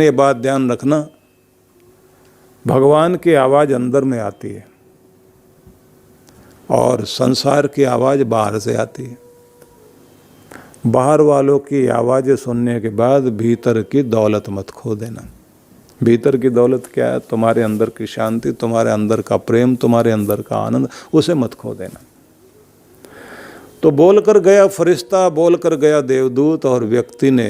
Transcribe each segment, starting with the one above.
ये बात ध्यान रखना, भगवान की आवाज़ अंदर में आती है और संसार की आवाज़ बाहर से आती है। बाहर वालों की आवाज़ें सुनने के बाद भीतर की दौलत मत खो देना। भीतर की दौलत क्या है? तुम्हारे अंदर की शांति, तुम्हारे अंदर का प्रेम, तुम्हारे अंदर का आनंद, उसे मत खो देना। तो बोलकर गया फरिश्ता, बोलकर गया देवदूत, और व्यक्ति ने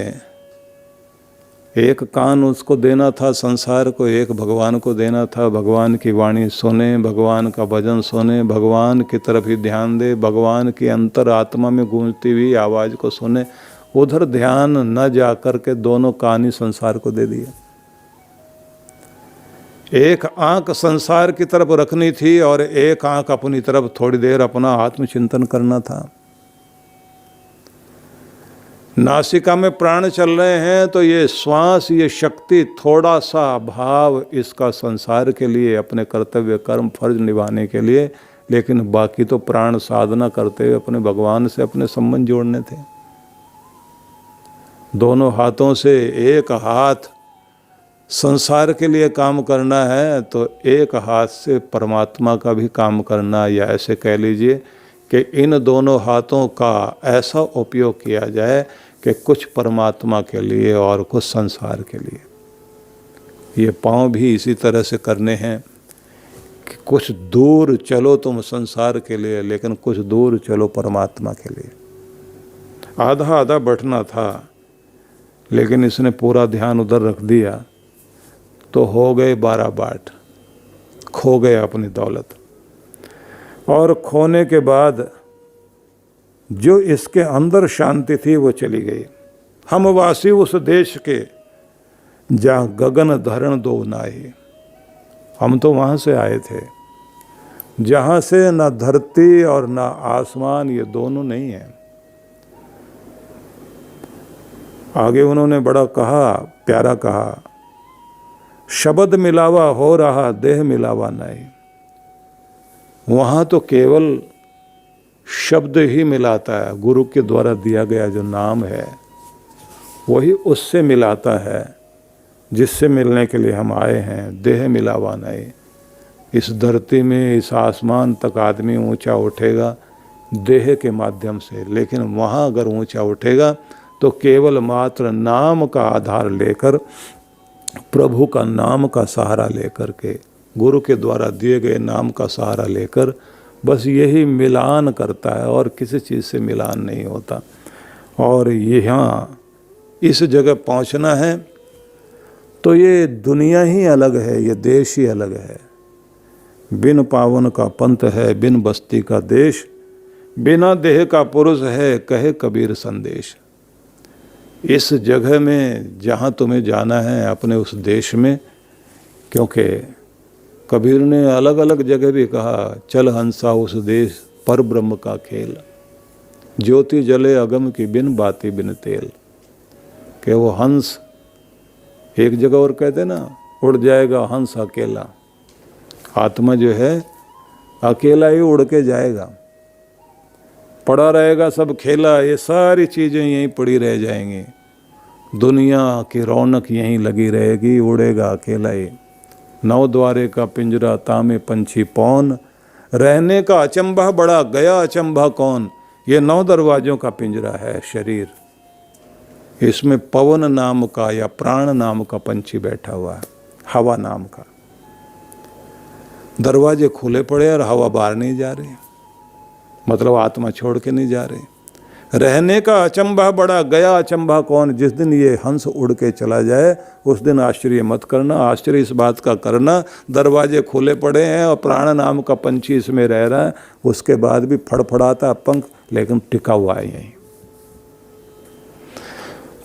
एक कान उसको देना था संसार को, एक भगवान को देना था। भगवान की वाणी सुने, भगवान का भजन सुने, भगवान की तरफ ही ध्यान दे, भगवान की अंतर आत्मा में गूंजती हुई आवाज़ को सुने। उधर ध्यान न जा कर के दोनों कान ही संसार को दे दिए। एक आंख संसार की तरफ रखनी थी और एक आंख अपनी तरफ थोड़ी देर अपना आत्मचिंतन करना था। नासिका में प्राण चल रहे हैं तो ये श्वास, ये शक्ति, थोड़ा सा भाव इसका संसार के लिए, अपने कर्तव्य कर्म फर्ज निभाने के लिए, लेकिन बाकी तो प्राण साधना करते हुए अपने भगवान से अपने संबंध जोड़ने थे। दोनों हाथों से एक हाथ संसार के लिए काम करना है तो एक हाथ से परमात्मा का भी काम करना, या ऐसे कह लीजिए कि इन दोनों हाथों का ऐसा उपयोग किया जाए कि कुछ परमात्मा के लिए और कुछ संसार के लिए। ये पांव भी इसी तरह से करने हैं कि कुछ दूर चलो तुम संसार के लिए, लेकिन कुछ दूर चलो परमात्मा के लिए। आधा आधा बैठना था, लेकिन इसने पूरा ध्यान उधर रख दिया तो हो गए 12 बाट, खो गए अपनी दौलत। और खोने के बाद जो इसके अंदर शांति थी वो चली गई। हम वासी उस देश के जहाँ गगन धरण दो नाई। हम तो वहाँ से आए थे जहाँ से ना धरती और ना आसमान, ये दोनों नहीं है। आगे उन्होंने बड़ा कहा, प्यारा कहा, शब्द मिलावा हो रहा, देह मिलावा नहीं। वहाँ तो केवल शब्द ही मिलाता है, गुरु के द्वारा दिया गया जो नाम है वही उससे मिलाता है, जिससे मिलने के लिए हम आए हैं। देह मिलावा नहीं। इस धरती में, इस आसमान तक आदमी ऊंचा उठेगा देह के माध्यम से, लेकिन वहाँ अगर ऊंचा उठेगा तो केवल मात्र नाम का आधार लेकर, प्रभु का नाम का सहारा लेकर के, गुरु के द्वारा दिए गए नाम का सहारा लेकर, बस यही मिलान करता है और किसी चीज़ से मिलान नहीं होता। और यहाँ इस जगह पहुँचना है तो ये दुनिया ही अलग है, ये देश ही अलग है। बिन पावन का पंथ है, बिन बस्ती का देश, बिना देह का पुरुष है, कहे कबीर संदेश। इस जगह में जहाँ तुम्हें जाना है, अपने उस देश में, क्योंकि कबीर ने अलग अलग जगह भी कहा, चल हंसा उस देश पर ब्रह्म का खेल, ज्योति जले अगम की बिन बाती बिन तेल। कि वो हंस, एक जगह और कहते ना, उड़ जाएगा हंस अकेला। आत्मा जो है अकेला ही उड़ के जाएगा, पड़ा रहेगा सब खेला, ये सारी चीज़ें यहीं पड़ी रह जाएंगी, दुनिया की रौनक यहीं लगी रहेगी, उड़ेगा अकेला ही। 9 द्वारे का पिंजरा तामे पंछी पौन, रहने का अचंभा बड़ा गया अचंभा कौन। ये 9 दरवाजों का पिंजरा है शरीर, इसमें पवन नाम का या प्राण नाम का पंछी बैठा हुआ है, हवा नाम का। दरवाजे खुले पड़े और हवा बाहर नहीं जा रही, मतलब आत्मा छोड़ के नहीं जा रही। रहने का अचंभा बड़ा गया अचंभा कौन। जिस दिन ये हंस उड़ के चला जाए उस दिन आश्चर्य मत करना। आश्चर्य इस बात का करना, दरवाजे खुले पड़े हैं और प्राण नाम का पंछी इसमें रह रहा है, उसके बाद भी फड़फड़ाता पंख, लेकिन टिका हुआ है यहीं।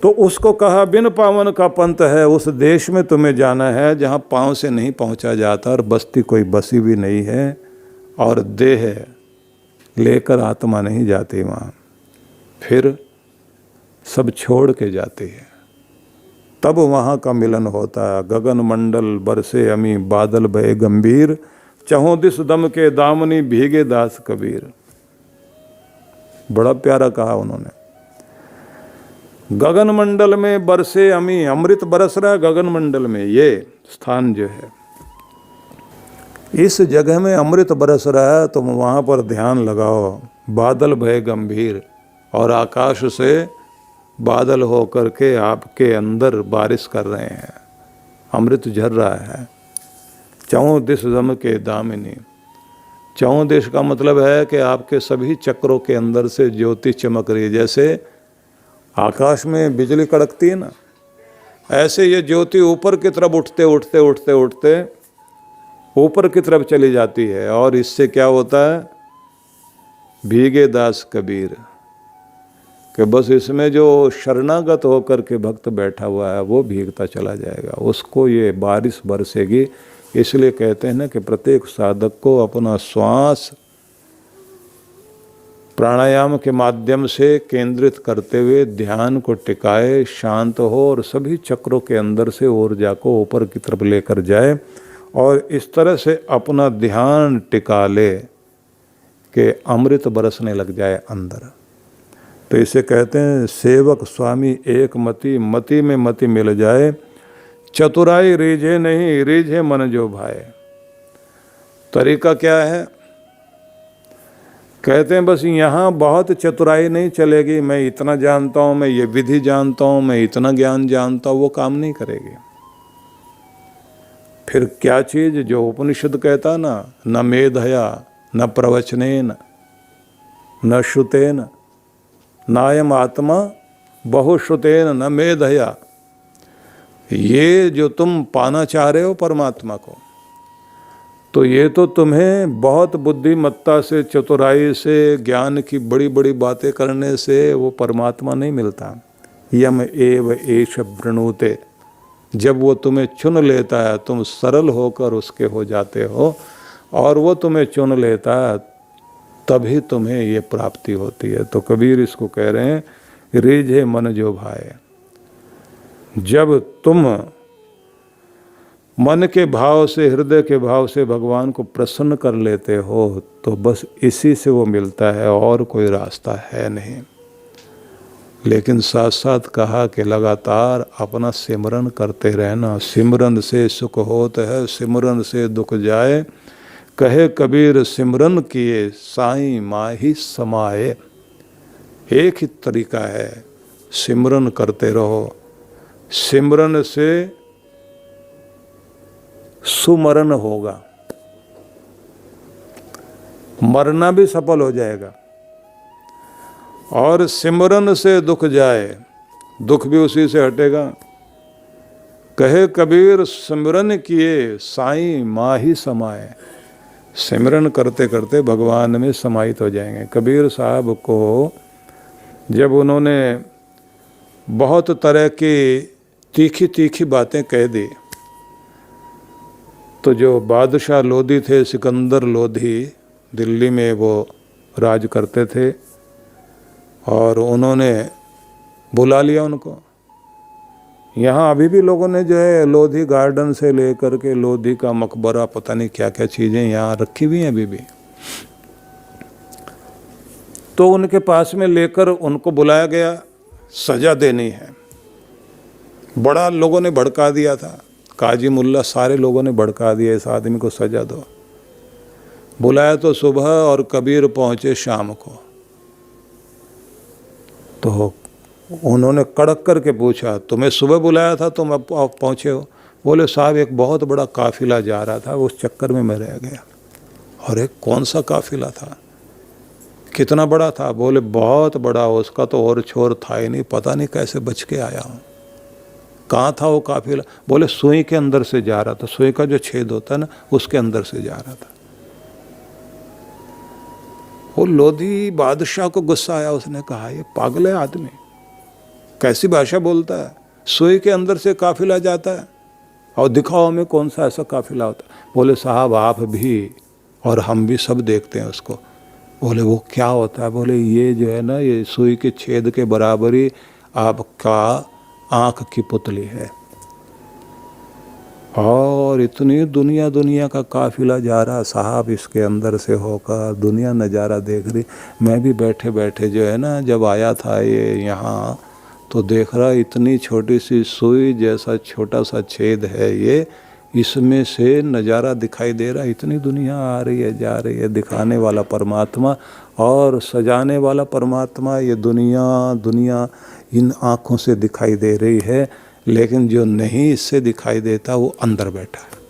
तो उसको कहा, बिन पावन का पंथ है, उस देश में तुम्हें जाना है जहाँ पाँव से नहीं पहुँचा जाता और बस्ती कोई बसी भी नहीं है, और देह लेकर आत्मा नहीं जाती वहाँ, फिर सब छोड़ के जाती है, तब वहाँ का मिलन होता है। गगन मंडल बरसे अमी, बादल भये गंभीर, चहों दिस दम के दामनी भीगे दास कबीर। बड़ा प्यारा कहा उन्होंने। गगन मंडल में बरसे अमी, अमृत बरस रहा है गगन मंडल में। ये स्थान जो है, इस जगह में अमृत बरस रहा है, तुम वहाँ पर ध्यान लगाओ। बादल भय गंभीर, और आकाश से बादल होकर के आपके अंदर बारिश कर रहे हैं, अमृत झर रहा है। चौं दिश जम के दामिनी, चौं दिश का मतलब है कि आपके सभी चक्रों के अंदर से ज्योति चमक रही है। जैसे आकाश में बिजली कड़कती है ना, ऐसे ये ज्योति ऊपर की तरफ उठते उठते उठते उठते ऊपर की तरफ चली जाती है। और इससे क्या होता है, भीगे दास कबीर, कि बस इसमें जो शरणागत होकर के भक्त बैठा हुआ है वो भीगता चला जाएगा, उसको ये बारिश बरसेगी। इसलिए कहते हैं ना कि प्रत्येक साधक को अपना श्वास प्राणायाम के माध्यम से केंद्रित करते हुए ध्यान को टिकाए, शांत हो और सभी चक्रों के अंदर से ऊर्जा को ऊपर की तरफ लेकर जाए, और इस तरह से अपना ध्यान टिका ले कि अमृत बरसने लग जाए अंदर। तो इसे कहते हैं सेवक स्वामी एक मति, मति में मति मिल जाए। चतुराई रीझे नहीं, रीझे मन जो भाए। तरीका क्या है, कहते हैं बस यहाँ बहुत चतुराई नहीं चलेगी, मैं इतना जानता हूँ, मैं ये विधि जानता हूँ, मैं इतना ज्ञान जानता हूँ, वो काम नहीं करेगी। फिर क्या चीज़, जो उपनिषद कहता ना, न मेधया न प्रवचनेन न श्रुतेन नायम आत्मा बहुश्रुतेन न मेधया। ये जो तुम पाना चाह रहे हो परमात्मा को, तो ये तो तुम्हें बहुत बुद्धिमत्ता से, चतुराई से, ज्ञान की बड़ी बड़ी बातें करने से वो परमात्मा नहीं मिलता। यम एव एष वृणुते, जब वो तुम्हें चुन लेता है, तुम सरल होकर उसके हो जाते हो और वो तुम्हें चुन लेता है, तभी तुम्हें ये प्राप्ति होती है। तो कबीर इसको कह रहे हैं, रीझे मन जो भाए। जब तुम मन के भाव से, हृदय के भाव से भगवान को प्रसन्न कर लेते हो, तो बस इसी से वो मिलता है, और कोई रास्ता है नहीं। लेकिन साथ साथ कहा कि लगातार अपना सिमरन करते रहना। सिमरन से सुख होत है, सिमरन से दुख जाए, कहे कबीर सिमरन किए साईं माही समाए। एक ही तरीका है, सिमरन करते रहो। सिमरन से सुमरन होगा, मरना भी सफल हो जाएगा। और सिमरन से दुख जाए, दुख भी उसी से हटेगा। कहे कबीर सिमरन किए साईं माही समाए। सिमरन करते करते भगवान में समाहित हो जाएंगे। कबीर साहब को जब उन्होंने बहुत तरह की तीखी तीखी बातें कह दी, तो जो बादशाह लोधी थे, सिकंदर लोधी, दिल्ली में वो राज करते थे, और उन्होंने बुला लिया उनको। यहाँ अभी भी लोगों ने जो है लोधी गार्डन से लेकर के लोधी का मकबरा, पता नहीं क्या क्या चीज़ें यहाँ रखी हुई हैं अभी भी। तो उनके पास में लेकर उनको बुलाया गया, सजा देनी है। बड़ा लोगों ने भड़का दिया था, काजी मुल्ला सारे लोगों ने भड़का दिया, इस आदमी को सजा दो। बुलाया तो सुबह और कबीर पहुँचे शाम को। तो उन्होंने कड़क करके पूछा, तुम्हें सुबह बुलाया था, तुम अब पहुँचे हो? बोले साहब एक बहुत बड़ा काफिला जा रहा था, उस चक्कर में मैं रह गया। और एक कौन सा काफिला था, कितना बड़ा था? बोले बहुत बड़ा, उसका तो और छोर था ही नहीं, पता नहीं कैसे बच के आया हूँ। कहाँ था वो काफिला? बोले सुई के अंदर से जा रहा था, सुई का जो छेद होता है ना, उसके अंदर से जा रहा था। वो लोधी बादशाह को गुस्सा आया, उसने कहा ये पागल है आदमी, कैसी भाषा बोलता है, सुई के अंदर से काफिला जाता है, और दिखाओ हमें कौन सा ऐसा काफिला होता है। बोले साहब आप भी और हम भी सब देखते हैं उसको। बोले वो क्या होता है? बोले ये जो है ना, ये सुई के छेद के बराबर ही आपका आँख की पुतली है, और इतनी दुनिया का काफिला जा रहा साहब, इसके अंदर से होकर दुनिया नज़ारा देख रही। मैं भी बैठे बैठे जो है ना, जब आया था ये यहाँ, तो देख रहा इतनी छोटी सी सुई जैसा छोटा सा छेद है ये, इसमें से नज़ारा दिखाई दे रहा, इतनी दुनिया आ रही है जा रही है, दिखाने वाला परमात्मा और सजाने वाला परमात्मा। ये दुनिया इन आँखों से दिखाई दे रही है, लेकिन जो नहीं इससे दिखाई देता वो अंदर बैठा है।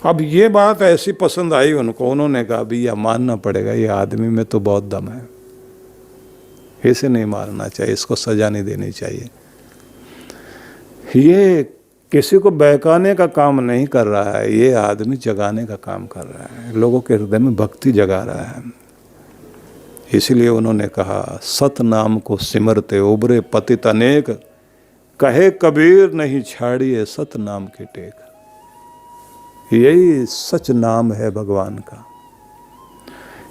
अब ये बात ऐसी पसंद आई उनको, उन्होंने कहा भी यह मानना पड़ेगा, ये आदमी में तो बहुत दम है, इसे नहीं मारना चाहिए, इसको सजा नहीं देनी चाहिए। ये किसी को बहकाने का काम नहीं कर रहा है, ये आदमी जगाने का काम कर रहा है, लोगों के हृदय में भक्ति जगा रहा है। इसलिए उन्होंने कहा सत नाम को सिमरते उबरे पतित अनेक, कहे कबीर नहीं छाड़िए सत नाम की टेक। यही सच नाम है भगवान का,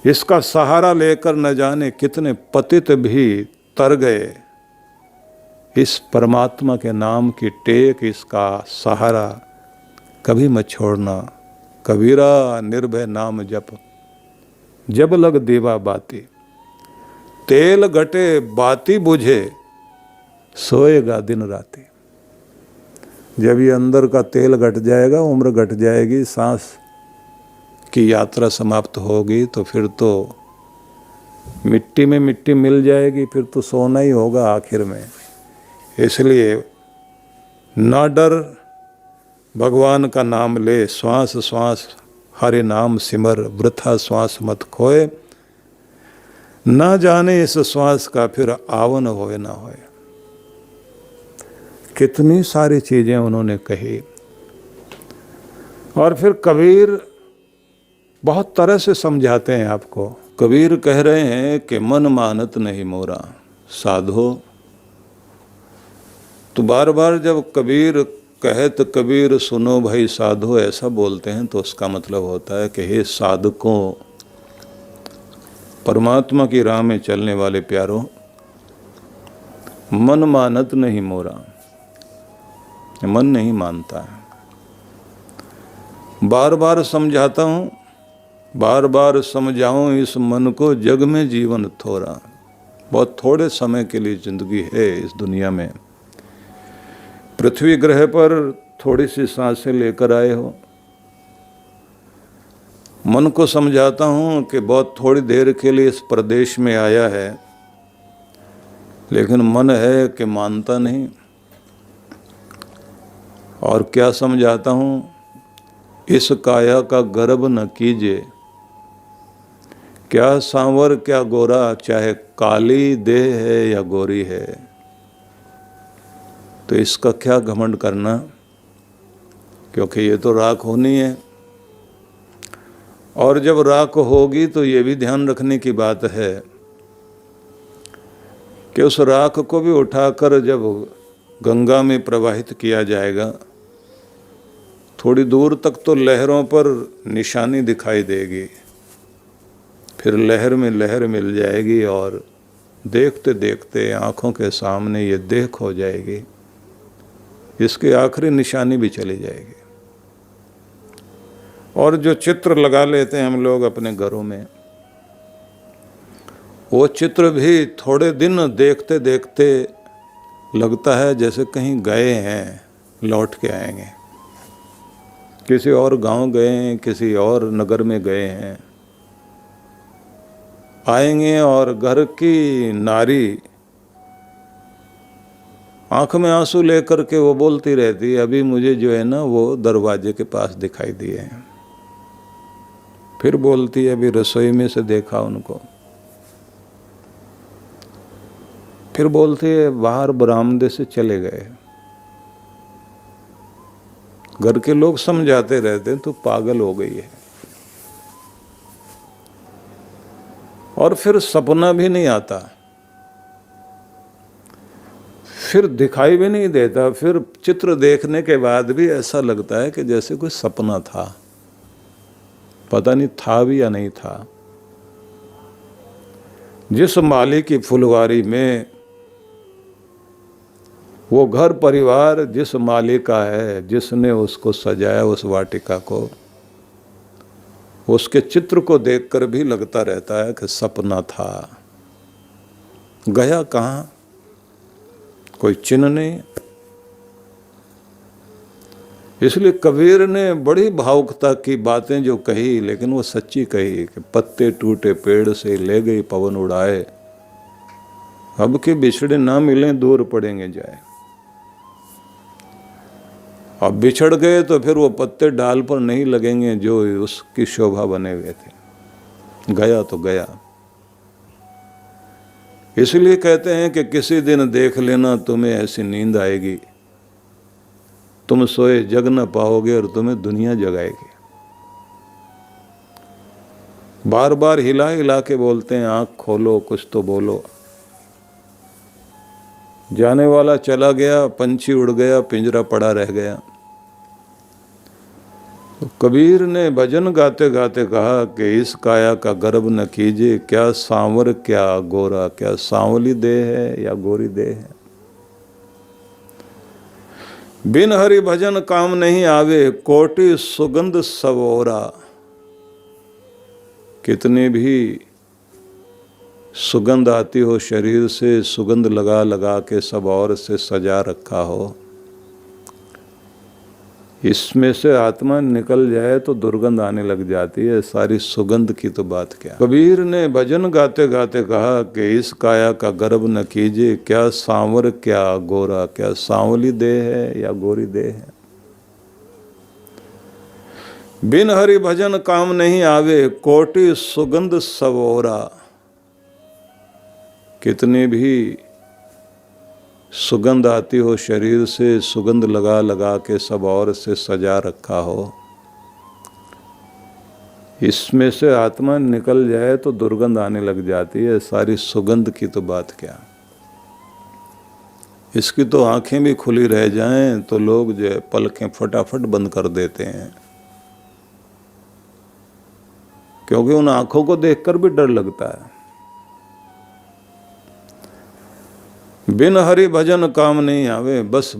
इसका सहारा लेकर न जाने कितने पतित भी तर गए। इस परमात्मा के नाम की टेक, इसका सहारा कभी मत छोड़ना। कबीरा निर्भय नाम जप, जब लग दीवा बाती, तेल घटे बाती बुझे, सोएगा दिन राती। जब ये अंदर का तेल घट जाएगा, उम्र घट जाएगी, सांस की यात्रा समाप्त होगी, तो फिर तो मिट्टी में मिट्टी मिल जाएगी, फिर तो सोना ही होगा आखिर में। इसलिए ना डर, भगवान का नाम ले, श्वास श्वास हरि नाम सिमर, वृथा श्वास मत खोए, ना जाने इस श्वास का फिर आवन होए ना होए। कितनी सारी चीजें उन्होंने कही। और फिर कबीर बहुत तरह से समझाते हैं आपको। कबीर कह रहे हैं कि मन मानत नहीं मोरा साधो। तो बार बार जब कबीर कहे तो कबीर सुनो भाई साधो ऐसा बोलते हैं, तो उसका मतलब होता है कि हे साधकों, परमात्मा की राह में चलने वाले प्यारों, मन मानत नहीं मोरा, मन नहीं मानता है। बार बार समझाता हूँ, बार बार समझाऊँ इस मन को, जग में जीवन थोड़ा। बहुत थोड़े समय के लिए जिंदगी है इस दुनिया में। पृथ्वी ग्रह पर थोड़ी सी सांसें लेकर आए हो। मन को समझाता हूँ कि बहुत थोड़ी देर के लिए इस प्रदेश में आया है, लेकिन मन है कि मानता नहीं। और क्या समझाता हूँ, इस काया का गर्व न कीजिए, क्या सांवर क्या गोरा, चाहे काली देह है या गोरी है, तो इसका क्या घमंड करना, क्योंकि ये तो राख होनी है। और जब राख होगी तो ये भी ध्यान रखने की बात है कि उस राख को भी उठाकर जब गंगा में प्रवाहित किया जाएगा, थोड़ी दूर तक तो लहरों पर निशानी दिखाई देगी, फिर लहर में लहर मिल जाएगी और देखते देखते आँखों के सामने ये देख हो जाएगी, इसकी आखिरी निशानी भी चली जाएगी। और जो चित्र लगा लेते हैं हम लोग अपने घरों में, वो चित्र भी थोड़े दिन देखते देखते लगता है जैसे कहीं गए हैं, लौट के आएंगे, किसी और गांव गए हैं, किसी और नगर में गए हैं, आएंगे और घर की नारी आंख में आंसू लेकर के वो बोलती रहती है, अभी मुझे जो है ना वो दरवाजे के पास दिखाई दिए हैं। फिर बोलती है अभी रसोई में से देखा उनको। फिर बोलती है बाहर बरामदे से चले गए। घर के लोग समझाते रहते हैं, तो पागल हो गई है। और फिर सपना भी नहीं आता, फिर दिखाई भी नहीं देता। फिर चित्र देखने के बाद भी ऐसा लगता है कि जैसे कोई सपना था, पता नहीं था भी या नहीं था। जिस माली की फुलवारी में वो घर परिवार जिस माली का है, जिसने उसको सजाया उस वाटिका को, उसके चित्र को देखकर भी लगता रहता है कि सपना था। गया कहाँ, कोई चिन्ह नहीं। इसलिए कबीर ने बड़ी भावुकता की बातें जो कही, लेकिन वो सच्ची कही कि पत्ते टूटे पेड़ से ले गई पवन उड़ाए, अब के बिछड़े ना मिलें दूर पड़ेंगे जाए। अब बिछड़ गए तो फिर वो पत्ते डाल पर नहीं लगेंगे जो उसकी शोभा बने हुए थे। गया तो गया। इसलिए कहते हैं कि किसी दिन देख लेना तुम्हें ऐसी नींद आएगी, तुम सोए जग न पाओगे और तुम्हें दुनिया जगाएगी। बार बार हिला हिला के बोलते हैं आंख खोलो, कुछ तो बोलो। जाने वाला चला गया, पंछी उड़ गया, पिंजरा पड़ा रह गया। तो कबीर ने भजन गाते गाते कहा कि इस काया का गर्व न कीजिए, क्या सांवर क्या गोरा, क्या सांवली देह है या गोरी देह है। बिन हरि भजन काम नहीं आवे, कोटि सुगंध सवोरा। कितनी भी सुगंध आती हो शरीर से, सुगंध लगा लगा के सब और से सजा रखा हो, इसमें से आत्मा निकल जाए तो दुर्गंध आने लग जाती है, सारी सुगंध की तो बात क्या। कबीर ने भजन गाते गाते कहा कि इस काया का गर्व न कीजिए, क्या सांवर क्या गोरा, क्या सांवली देह है या गोरी देह है। बिन हरि भजन काम नहीं आवे, कोटि सुगंध सवोरा। कितनी भी सुगंध आती हो शरीर से, सुगंध लगा लगा के सब और से सजा रखा हो, इसमें से आत्मा निकल जाए तो दुर्गंध आने लग जाती है, सारी सुगंध की तो बात क्या। इसकी तो आंखें भी खुली रह जाएं तो लोग जो पलकें फटाफट बंद कर देते हैं, क्योंकि उन आंखों को देखकर भी डर लगता है। बिन हरि भजन काम नहीं आवे, बस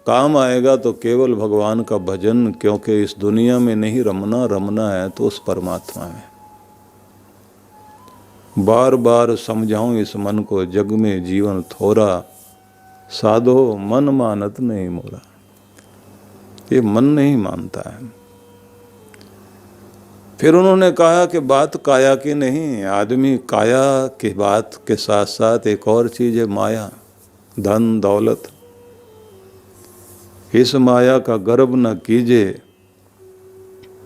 काम आएगा तो केवल भगवान का भजन, क्योंकि इस दुनिया में नहीं रमना, रमना है तो उस परमात्मा में। बार बार समझाऊं इस मन को, जग में जीवन थोड़ा, साधो मन मानत नहीं मोरा। ये मन नहीं मानता है। फिर उन्होंने कहा कि बात काया की नहीं, आदमी काया की बात के साथ साथ एक और चीज है माया, धन दौलत। इस माया का गर्व न कीजिए,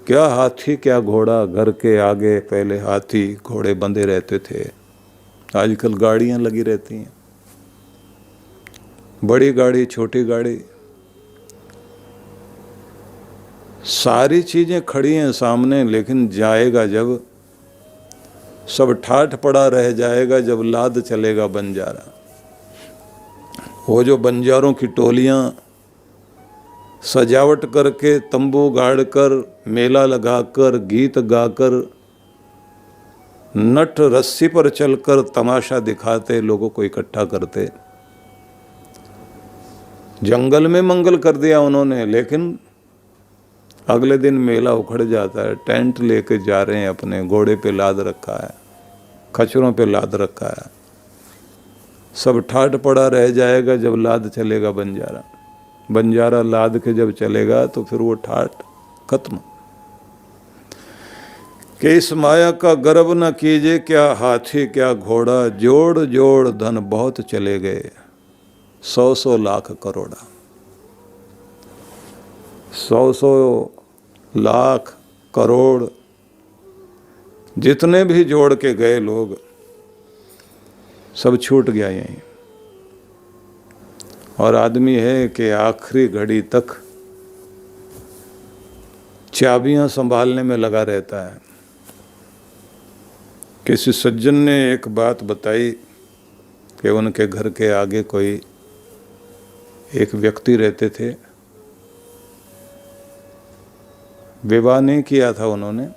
क्या हाथी क्या घोड़ा, घर के आगे पहले हाथी घोड़े बंधे रहते थे, आजकल गाड़ियां लगी रहती हैं, बड़ी गाड़ी छोटी गाड़ी, सारी चीजें खड़ी हैं सामने, लेकिन जाएगा जब सब ठाठ पड़ा रह जाएगा, जब लाद चलेगा बंजारा। वो जो बंजारों की टोलियां सजावट करके, तंबू गाड़कर, मेला लगाकर, गीत गाकर, नट रस्सी पर चलकर तमाशा दिखाते, लोगों को इकट्ठा करते। जंगल में मंगल कर दिया उन्होंने, लेकिन अगले दिन मेला उखड़ जाता है। टेंट लेके जा रहे हैं, अपने घोड़े पे लाद रखा है, खच्चरों पे लाद रखा है, सब ठाठ पड़ा रह जाएगा जब लाद चलेगा बंजारा। बंजारा लाद के जब चलेगा तो फिर वो ठाठ खत्म। कि इस माया का गर्व न कीजिए, क्या हाथी क्या घोड़ा, जोड़ जोड़ धन बहुत चले गए, 100 लाख करोड़ा। 100 लाख करोड़ जितने भी जोड़ के गए लोग, सब छूट गया यहीं। और आदमी है कि आखिरी घड़ी तक चाबियां संभालने में लगा रहता है। किसी सज्जन ने एक बात बताई कि उनके घर के आगे कोई एक व्यक्ति रहते थे, विवाह नहीं किया था उन्होंने,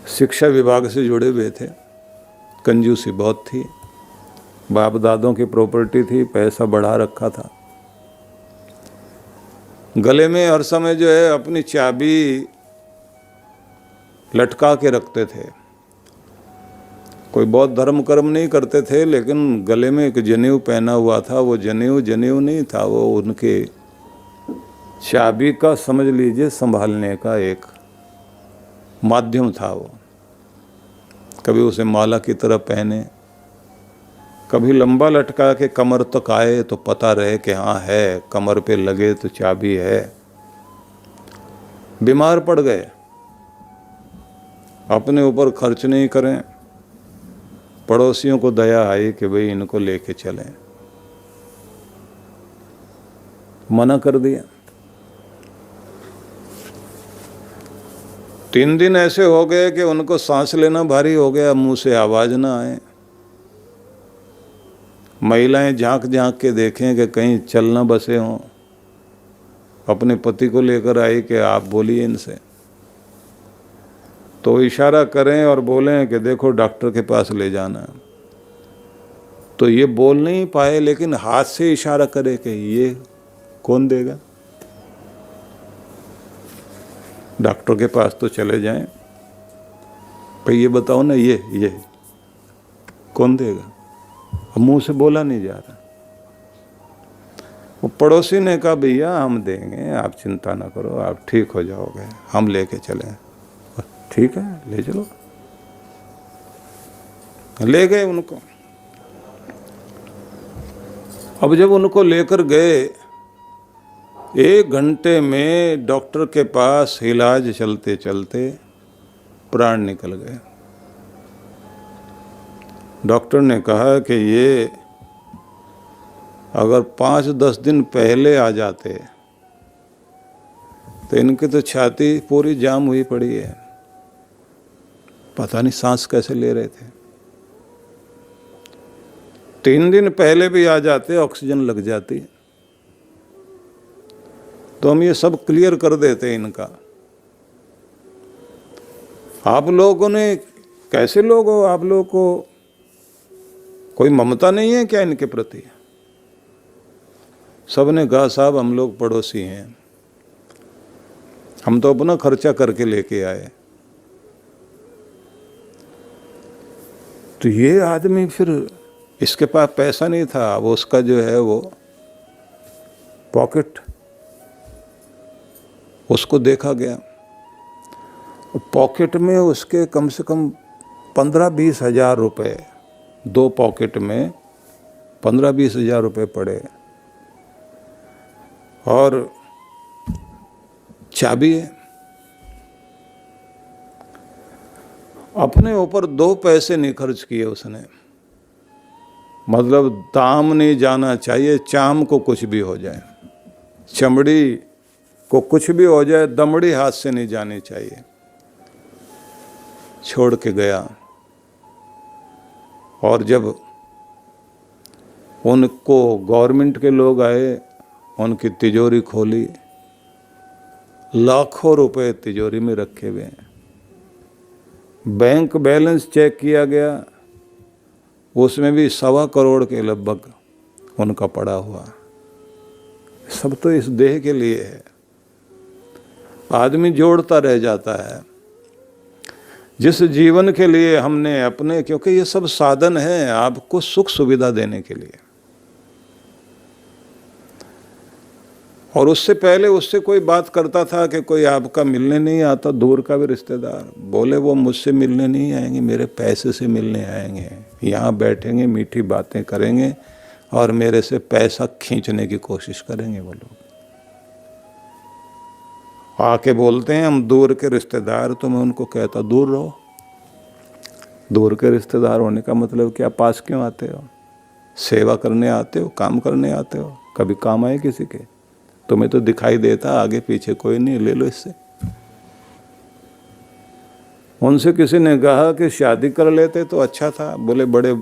शिक्षा विभाग से जुड़े हुए थे, कंजूसी बहुत थी, बाप दादों की प्रॉपर्टी थी, पैसा बढ़ा रखा था। गले में हर समय जो है अपनी चाबी लटका के रखते थे। कोई बहुत धर्म कर्म नहीं करते थे, लेकिन गले में एक जनेऊ पहना हुआ था। वो जनेऊ नहीं था, वो उनके चाबी का, समझ लीजिए, संभालने का एक माध्यम था। वो कभी उसे माला की तरह पहने, कभी लंबा लटका के कमर तक आए तो पता रहे कि हाँ है, कमर पे लगे तो चाबी है। बीमार पड़ गए, अपने ऊपर खर्च नहीं करें, पड़ोसियों को दया आई कि भाई इनको लेके चलें, मना कर दिया। 3 दिन ऐसे हो गए कि उनको सांस लेना भारी हो गया, मुंह से आवाज ना आए। महिलाएं झांक झांक के देखें कि कहीं चल ना बसे हों। अपने पति को लेकर आई कि आप बोलिए इनसे, तो इशारा करें और बोलें कि देखो डॉक्टर के पास ले जाना। तो ये बोल नहीं पाए, लेकिन हाथ से इशारा करे कि ये कौन देगा, डॉक्टर के पास तो चले जाएं, भाई ये बताओ ना, ये कौन देगा। अब मुंह से बोला नहीं जा रहा। वो पड़ोसी ने कहा भैया हम देंगे, आप चिंता ना करो, आप ठीक हो जाओगे, हम लेके चले। ठीक है, ले चलो। ले गए उनको। अब जब उनको लेकर गए, 1 घंटे में डॉक्टर के पास इलाज चलते चलते प्राण निकल गए। डॉक्टर ने कहा कि ये अगर 5-10 दिन पहले आ जाते तो इनकी तो छाती पूरी जाम हुई पड़ी है, पता नहीं सांस कैसे ले रहे थे। 3 दिन पहले भी आ जाते, ऑक्सीजन लग जाती, तो हम ये सब क्लियर कर देते इनका। आप लोगों ने, कैसे लोग हो आप लोगों को, कोई ममता नहीं है क्या इनके प्रति? सबने कहा साहब हम लोग पड़ोसी हैं, हम तो अपना खर्चा करके लेके आए। तो ये आदमी, फिर इसके पास पैसा नहीं था, वो उसका जो है वो पॉकेट, उसको देखा गया, पॉकेट में उसके कम से कम 15-20 हज़ार रुपये, 2 पॉकेट में 15-20 हज़ार रुपये पड़े, और चाबी है। अपने ऊपर 2 पैसे नहीं खर्च किए उसने, मतलब दाम नहीं जाना चाहिए, चाम को कुछ भी हो जाए, चमड़ी को कुछ भी हो जाए, दमड़ी हाथ से नहीं जानी चाहिए। छोड़ के गया। और जब उनको गवर्नमेंट के लोग आए, उनकी तिजोरी खोली, लाखों रुपए तिजोरी में रखे हुए हैं। बैंक बैलेंस चेक किया गया, उसमें भी 1.25 करोड़ के लगभग उनका पड़ा हुआ। सब तो इस देह के लिए है। आदमी जोड़ता रह जाता है। जिस जीवन के लिए हमने अपने, क्योंकि ये सब साधन है आपको सुख सुविधा देने के लिए, और उससे पहले उससे कोई बात करता था कि कोई आपका मिलने नहीं आता, दूर का भी रिश्तेदार, बोले वो मुझसे मिलने नहीं आएंगे, मेरे पैसे से मिलने आएंगे, यहाँ बैठेंगे, मीठी बातें करेंगे और मेरे से पैसा खींचने की कोशिश करेंगे। वो लोग आके बोलते हैं हम दूर के रिश्तेदार, तो मैं उनको कहता दूर रहो। दूर के रिश्तेदार होने का मतलब क्या, पास क्यों आते हो? सेवा करने आते हो, काम करने आते हो, कभी काम आए किसी के? तुम्हें तो दिखाई देता आगे पीछे कोई नहीं, ले लो इससे। उनसे किसी ने कहा कि शादी कर लेते तो अच्छा था, बोले बड़े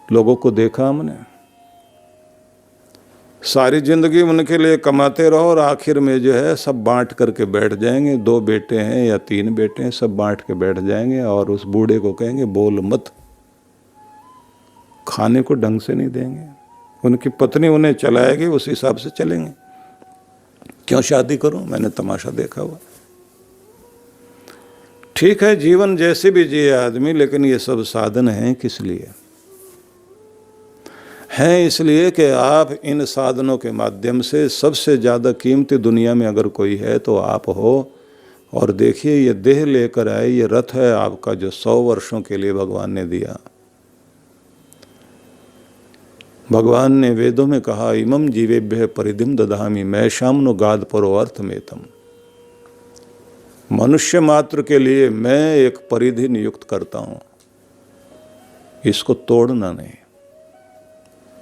लोगों को देखा हमने, सारी जिंदगी उनके लिए कमाते रहो और आखिर में जो है सब बांट करके बैठ जाएंगे। 2 बेटे हैं या 3 बेटे हैं, सब बांट के बैठ जाएंगे और उस बूढ़े को कहेंगे बोल मत, खाने को ढंग से नहीं देंगे, उनकी पत्नी उन्हें चलाएगी, उस हिसाब से चलेंगे। क्यों शादी करूं, मैंने तमाशा देखा हुआ। ठीक है, जीवन जैसे भी जिए आदमी, लेकिन ये सब साधन हैं किस लिए? हैं इसलिए कि आप इन साधनों के माध्यम से सबसे ज़्यादा कीमती दुनिया में अगर कोई है तो आप हो। और देखिए, ये देह लेकर आए, ये रथ है आपका जो 100 वर्षों के लिए भगवान ने दिया। भगवान ने वेदों में कहा, इमम जीवेभ्य परिधिम दधामि मैशाम नो गाद परो अर्थमेतम। मनुष्य मात्र के लिए मैं एक परिधि नियुक्त करता हूं, इसको तोड़ना नहीं।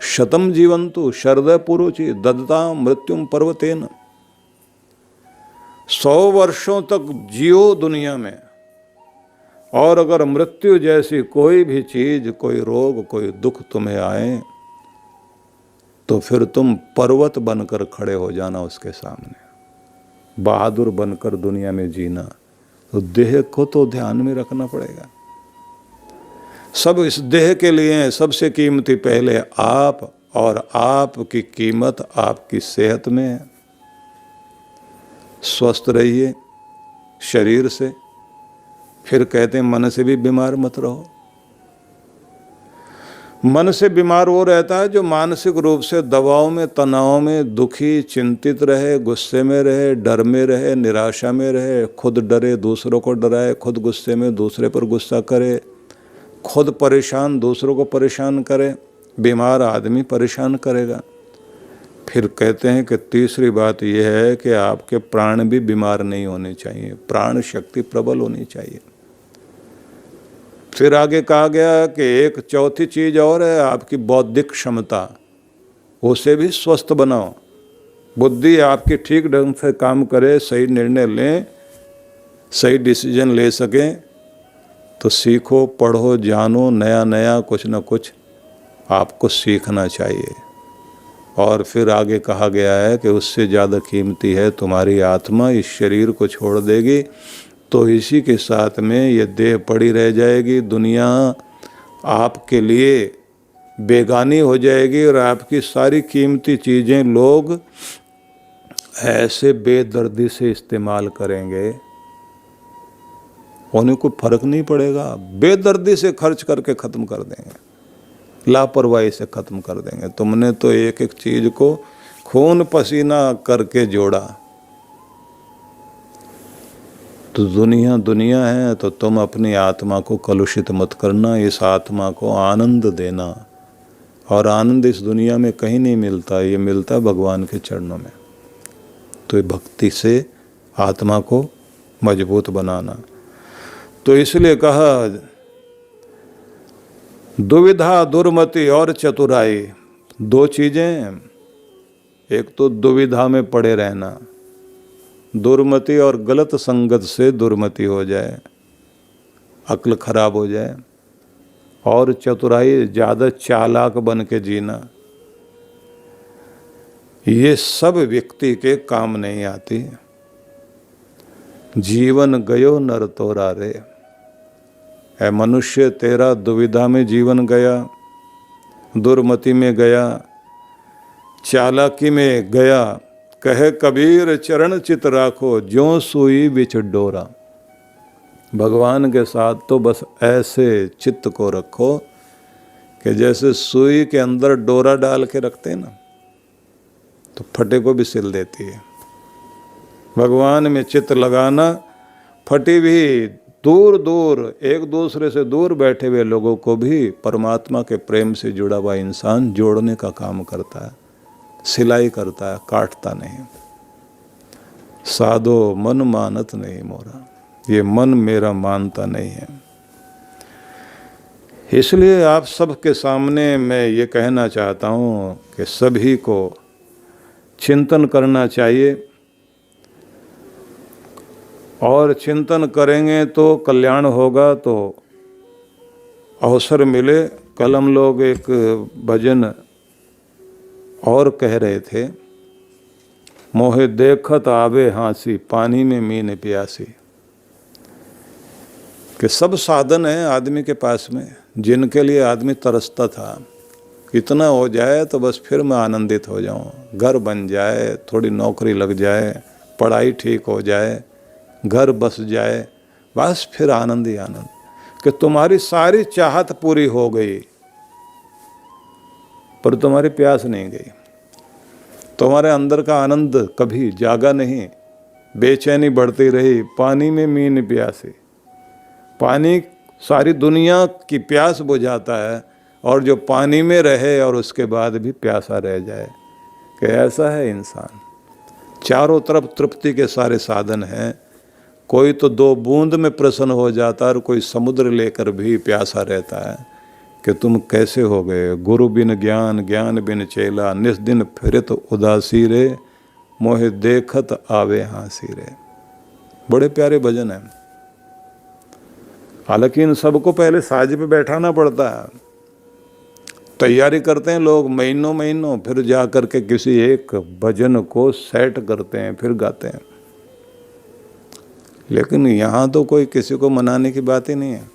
शतम जीवंतु शरदय पुरुचि ददता मृत्युम पर्वतेन। 100 वर्षों तक जियो दुनिया में, और अगर मृत्यु जैसी कोई भी चीज, कोई रोग, कोई दुख तुम्हें आए तो फिर तुम पर्वत बनकर खड़े हो जाना उसके सामने। बहादुर बनकर दुनिया में जीना, तो देह को तो ध्यान में रखना पड़ेगा। सब इस देह के लिए सबसे कीमती पहले आप, और आपकी कीमत आपकी सेहत में है। स्वस्थ रहिए शरीर से, फिर कहते हैं मन से भी बीमार मत रहो। मन से बीमार वो रहता है जो मानसिक रूप से दबाव में, तनाव में, दुखी, चिंतित रहे, गुस्से में रहे, डर में रहे, निराशा में रहे, खुद डरे, दूसरों को डराए, खुद गुस्से में दूसरे पर गुस्सा करे, खुद परेशान दूसरों को परेशान करे। बीमार आदमी परेशान करेगा। फिर कहते हैं कि तीसरी बात यह है कि आपके प्राण भी बीमार नहीं होने चाहिए, प्राण शक्ति प्रबल होनी चाहिए। फिर आगे कहा गया कि एक चौथी चीज और है, आपकी बौद्धिक क्षमता, उसे भी स्वस्थ बनाओ। बुद्धि आपकी ठीक ढंग से काम करे, सही निर्णय लें, सही डिसीजन ले सकें, तो सीखो, पढ़ो, जानो, नया नया कुछ न कुछ आपको सीखना चाहिए। और फिर आगे कहा गया है कि उससे ज़्यादा कीमती है तुम्हारी आत्मा। इस शरीर को छोड़ देगी तो इसी के साथ में ये देह पड़ी रह जाएगी, दुनिया आपके लिए बेगानी हो जाएगी, और आपकी सारी कीमती चीज़ें लोग ऐसे बेदर्दी से इस्तेमाल करेंगे, उन्हें कोई फर्क नहीं पड़ेगा। बेदर्दी से खर्च करके ख़त्म कर देंगे, लापरवाही से ख़त्म कर देंगे। तुमने तो एक एक चीज़ को खून पसीना करके जोड़ा, तो दुनिया दुनिया है, तो तुम अपनी आत्मा को कलुषित मत करना, इस आत्मा को आनंद देना। और आनंद इस दुनिया में कहीं नहीं मिलता, ये मिलता है भगवान के चरणों में। तो ये भक्ति से आत्मा को मजबूत बनाना। तो इसलिए कहा दुविधा, दुर्मति और चतुराई, दो चीजें। एक तो दुविधा में पड़े रहना, दुर्मति और गलत संगत से दुर्मति हो जाए, अक्ल खराब हो जाए, और चतुराई, ज़्यादा चालाक बन के जीना, ये सब व्यक्ति के काम नहीं आती। जीवन गयो नर तोरा रे, है मनुष्य तेरा दुविधा में जीवन गया, दुर्मति में गया, चालाकी में गया। कहे कबीर चरण चित राखो, ज्यों सुई बिच डोरा। भगवान के साथ तो बस ऐसे चित्त को रखो कि जैसे सुई के अंदर डोरा डाल के रखते हैं ना, तो फटे को भी सिल देती है। भगवान में चित्त लगाना, फटी भी दूर दूर, एक दूसरे से दूर बैठे हुए लोगों को भी परमात्मा के प्रेम से जुड़ा हुआ इंसान जोड़ने का काम करता है, सिलाई करता है, काटता नहीं। साधो मन मानत नहीं मोरा, ये मन मेरा मानता नहीं है। इसलिए आप सबके सामने मैं ये कहना चाहता हूँ कि सभी को चिंतन करना चाहिए, और चिंतन करेंगे तो कल्याण होगा, तो अवसर मिले। कल हम लोग एक भजन और कह रहे थे, मोहे देखत आवे हाँसी, पानी में मीन प्यासी। कि सब साधन है आदमी के पास में, जिनके लिए आदमी तरसता था, इतना हो जाए तो बस फिर मैं आनंदित हो जाऊं, घर बन जाए, थोड़ी नौकरी लग जाए, पढ़ाई ठीक हो जाए, घर बस जाए, बस फिर आनंद ही आनंद कि तुम्हारी सारी चाहत पूरी हो गई, पर तुम्हारी प्यास नहीं गई। तुम्हारे अंदर का आनंद कभी जागा नहीं, बेचैनी बढ़ती रही। पानी में मीन प्यासी, पानी सारी दुनिया की प्यास बुझाता है, और जो पानी में रहे और उसके बाद भी प्यासा रह जाए, कि ऐसा है इंसान। चारों तरफ तृप्ति के सारे साधन हैं, कोई तो 2 बूंद में प्रसन्न हो जाता है और कोई समुद्र लेकर भी प्यासा रहता है कि तुम कैसे हो गए। गुरु बिन ज्ञान, ज्ञान बिन चेला, निस दिन फिरत उदासी रे, मोहे देखत आवे हांसी रे। बड़े प्यारे भजन हैं। हालांकि इन सबको पहले साज पे बैठाना पड़ता है, तैयारी करते हैं लोग महीनों महीनों, फिर जा कर के किसी एक भजन को सेट करते हैं, फिर गाते हैं। लेकिन यहाँ तो कोई किसी को मनाने की बात ही नहीं है।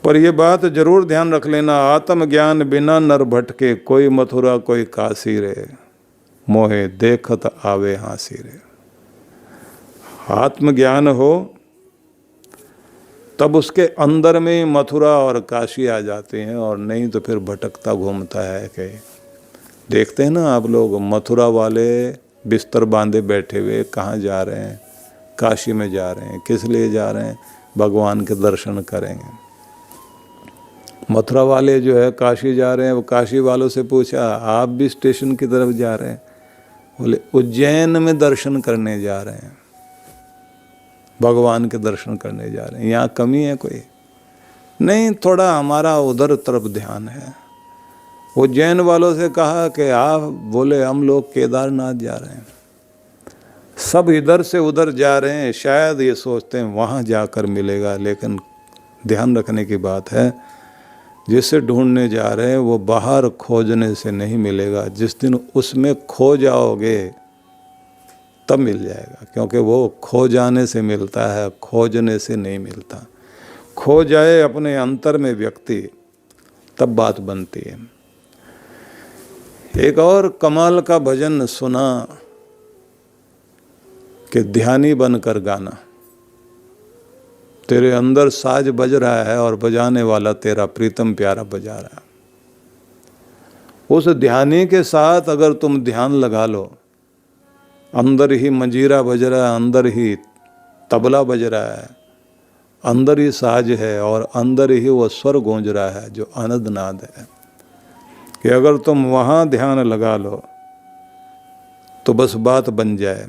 पर ये बात जरूर ध्यान रख लेना, आत्मज्ञान बिना नर भटके, कोई मथुरा कोई काशी रे, मोहे देखत आवे हांसी रे। आत्मज्ञान हो तब उसके अंदर में मथुरा और काशी आ जाते हैं, और नहीं तो फिर भटकता घूमता है। कि देखते हैं ना आप लोग, मथुरा वाले बिस्तर बांधे बैठे हुए कहाँ जा रहे हैं? काशी में जा रहे हैं। किस लिए जा रहे हैं? भगवान के दर्शन करेंगे। मथुरा वाले जो है काशी जा रहे हैं, वो काशी वालों से पूछा आप भी स्टेशन की तरफ जा रहे हैं? बोले उज्जैन में दर्शन करने जा रहे हैं, भगवान के दर्शन करने जा रहे हैं। यहाँ कमी है कोई? नहीं, थोड़ा हमारा उधर तरफ ध्यान है। उज्जैन वालों से कहा कि आप, बोले हम लोग केदारनाथ जा रहे हैं। सब इधर से उधर जा रहे हैं, शायद ये सोचते हैं वहाँ जाकर मिलेगा। लेकिन ध्यान रखने की बात है, जिसे ढूंढने जा रहे हैं वो बाहर खोजने से नहीं मिलेगा। जिस दिन उसमें खो जाओगे तब मिल जाएगा, क्योंकि वो खो जाने से मिलता है, खोजने से नहीं मिलता। खो जाए अपने अंतर में व्यक्ति, तब बात बनती है। एक और कमाल का भजन सुना कि ध्यानी बनकर गाना। तेरे अंदर साज बज रहा है और बजाने वाला तेरा प्रीतम प्यारा बजा रहा है। उस ध्यानी के साथ अगर तुम ध्यान लगा लो, अंदर ही मंजीरा बज रहा है, अंदर ही तबला बज रहा है, अंदर ही साज है, और अंदर ही वो स्वर गूंज रहा है जो आनंद नाद है, कि अगर तुम वहाँ ध्यान लगा लो तो बस बात बन जाए।